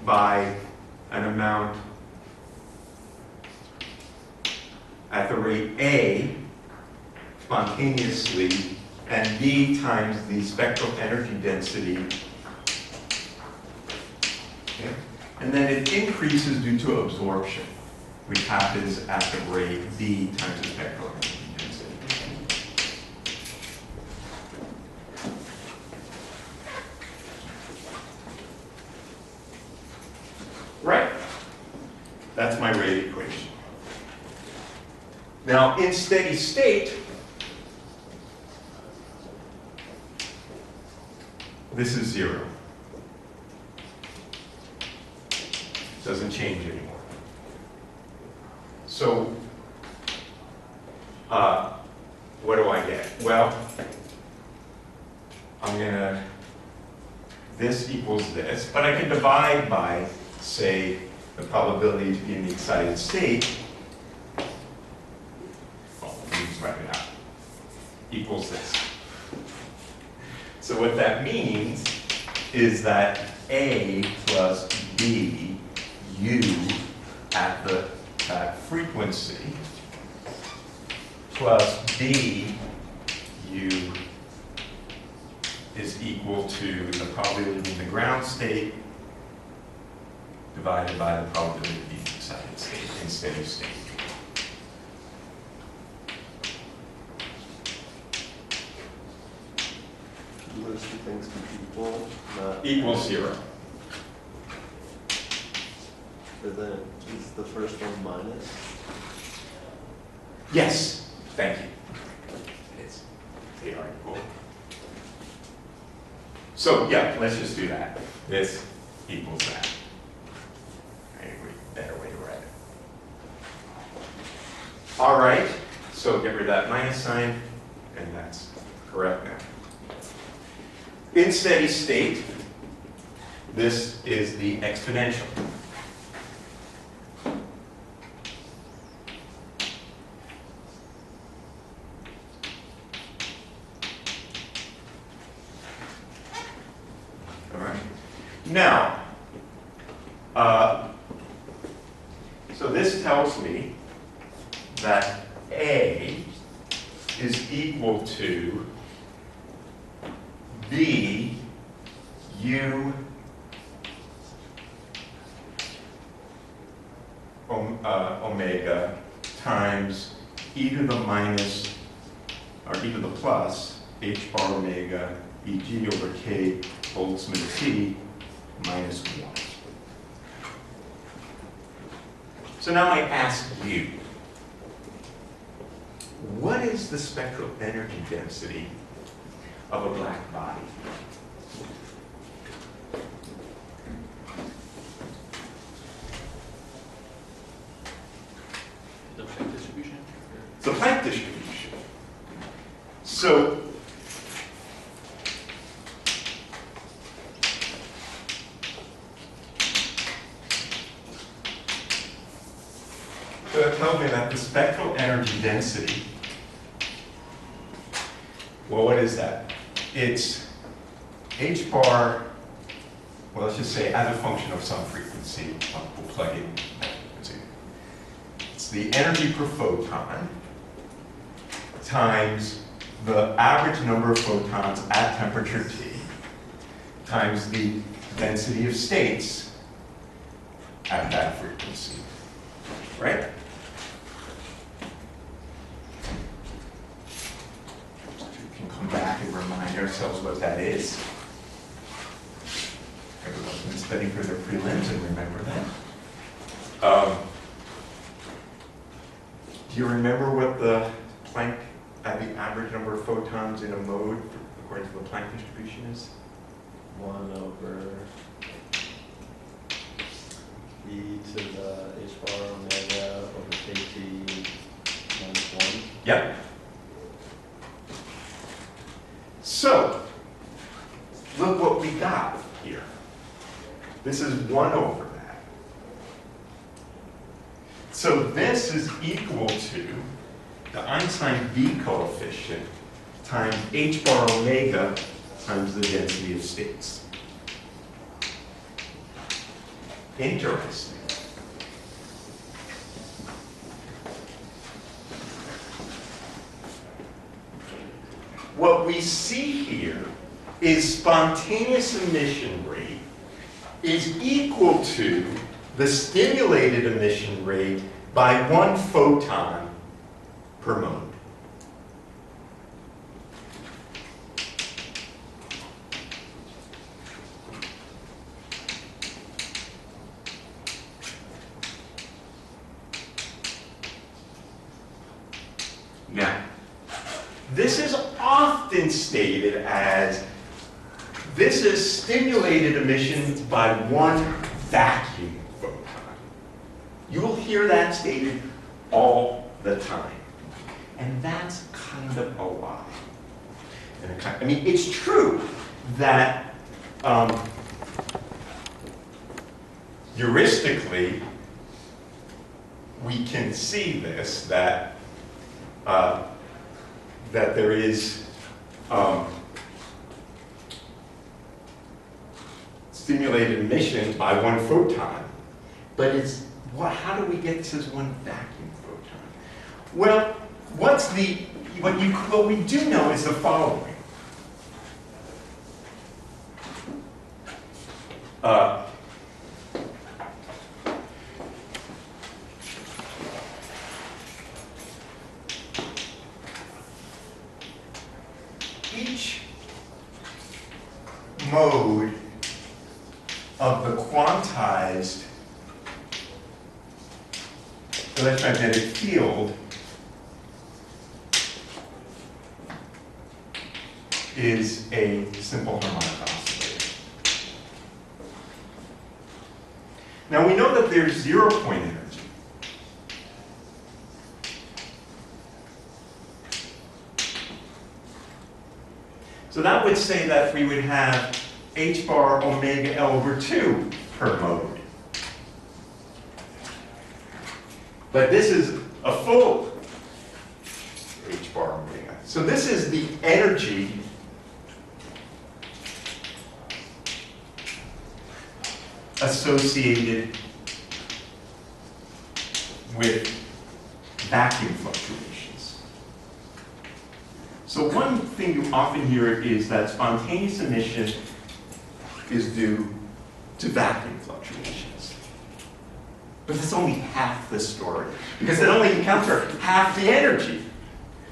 by an amount at the rate A spontaneously, and B times the spectral energy density. Okay? And then it increases due to absorption, which happens at the rate B times the spectral energy density. That's my rate equation. Now, in steady state, this is 0. Doesn't change anymore. So, what do I get? Well, I'm gonna, this equals this, but I can divide by, say, the probability to be in the excited state. Well, let me just write it out. Equals this. So what that means is that A plus B U at that frequency plus B U is equal to the probability in the ground state divided by the probability of the excited state in steady state. Those two things can be equal, not Equals 0. But then is the first one minus? Yes, thank you. It's, they are equal. So yeah, let's just do that. This equals that. I agree, better way to write it. All right, so get rid of that minus sign, and that's correct now. In steady state, this is the exponential. All right. Now, so this tells me that A is equal to B U omega times e to the minus, or e to the plus, h bar omega Eg over k Boltzmann T minus 1. So now I ask you, what is the spectral energy density of a black body? The Planck distribution? It's the Planck distribution. So it tells me that the spectral energy density, well, what is that? It's h bar, well, let's just say as a function of some frequency. We'll plug in that frequency. It's the energy per photon times the average number of photons at temperature T times the density of states at that frequency, right? We can come back and remind ourselves what that is. Everyone's been studying for their prelims and remember that. Do you remember what the Planck, the average number of photons in a mode according to the Planck distribution is? 1 over e to the h bar omega over kt minus 1. Yep. So, look what we got here. This is 1 over that. So this is equal to the Einstein B coefficient times h bar omega times the density of states. Interesting. What we see here is spontaneous emission rate is equal to the stimulated emission rate by 1 photon per mode. This is often stated as, this is stimulated emission by one vacuum photon. You will hear that stated all the time. And that's kind of a lie. I mean, it's true that heuristically, we can see this, that there is stimulated emission by one photon. But it's, how do we get this as one vacuum photon? Well, what we do know is the following. Each mode of the quantized electromagnetic field is a simple harmonic oscillator. Now we know that there's zero-point energy. So that would say that we would have h bar omega L over 2 per mode. But this is a full h bar omega. So this is the energy associated with vacuum fluctuations. So one thing you often hear is that spontaneous emission is due to vacuum fluctuations. But that's only half the story, because it only accounts for half the energy.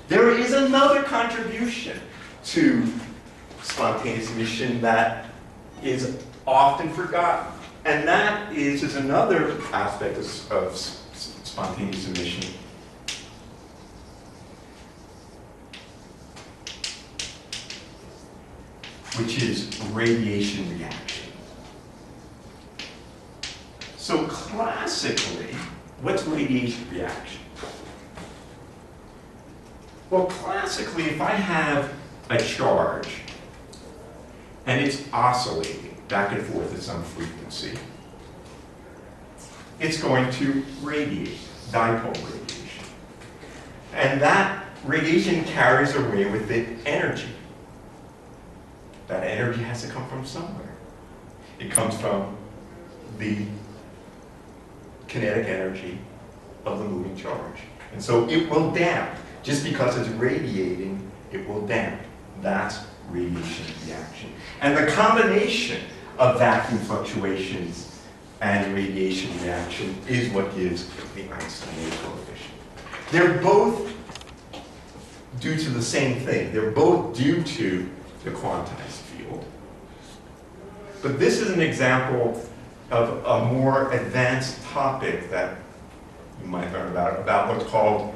There is another contribution to spontaneous emission that is often forgotten. And that is another aspect of spontaneous emission. Which is radiation reaction. So classically, what's radiation reaction? Well, classically, if I have a charge and it's oscillating back and forth at some frequency, it's going to radiate, dipole radiation. And that radiation carries away with it energy. That energy has to come from somewhere. It comes from the kinetic energy of the moving charge. And so it will damp. Just because it's radiating, it will damp. That's radiation reaction. And the combination of vacuum fluctuations and radiation reaction is what gives the Einstein coefficient. They're both due to the same thing. They're both due to the quantized field. But this is an example of a more advanced topic that you might learn about what's called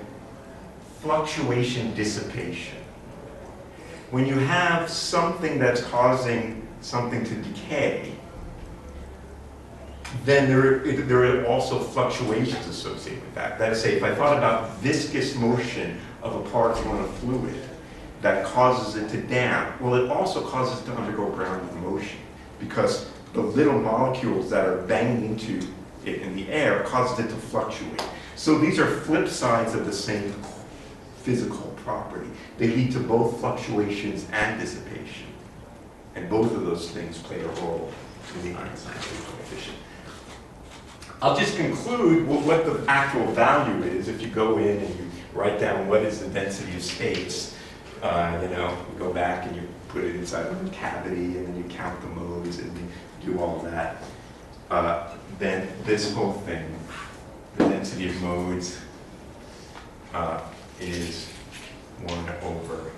fluctuation dissipation. When you have something that's causing something to decay, then there are also fluctuations associated with that. That is, say, if I thought about viscous motion of a particle in a fluid that causes it to damp, well, it also causes it to undergo grounded motion, because the little molecules that are banging into it in the air causes it to fluctuate. So these are flip sides of the same physical property. They lead to both fluctuations and dissipation. And both of those things play a role in the Einstein coefficient. I'll just conclude with what the actual value is. If you go in and you write down what is the density of states, you go back and you put it inside of a cavity, and then you count the modes and you do all that. Then this whole thing, the density of modes, is 1 over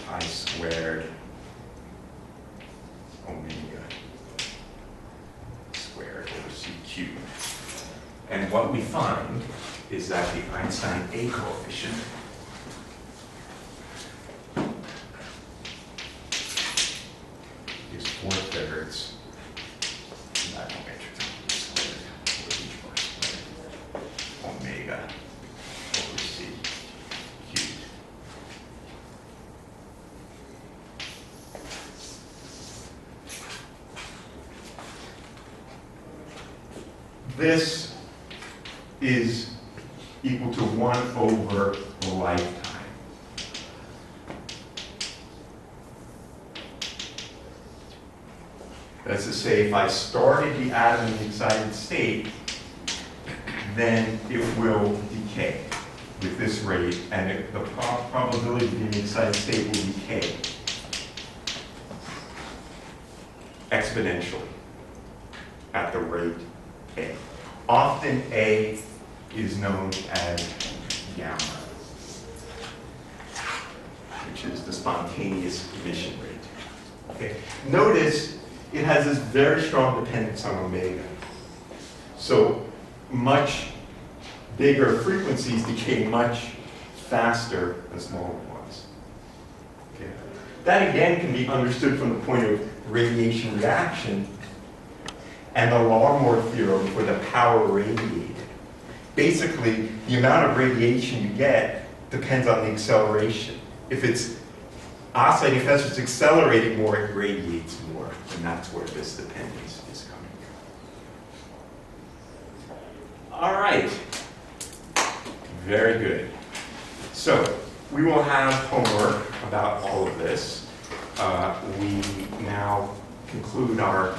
pi squared omega squared over c cubed. And what we find is that the Einstein A coefficient is 4/3 omega over c cubed. This is equal to 1 over the lifetime. That's to say, if I started the atom in the excited state, then it will decay with this rate, and the probability of being in the excited state will decay exponentially at the rate A. Often A is known as gamma, which is the spontaneous emission rate. Okay. Notice it has this very strong dependence on omega. So much bigger frequencies decay much faster than smaller ones. Okay. That again can be understood from the point of radiation reaction and the Larmor theorem for the power radiated. Basically, the amount of radiation you get depends on the acceleration. If it's oscillating faster, it's accelerating more, it radiates more, and that's where this dependence is coming from. All right. Very good. So, we will have homework about all of this. We now conclude our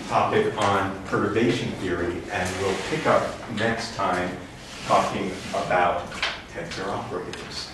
topic on perturbation theory, and we'll pick up next time talking about tensor operators.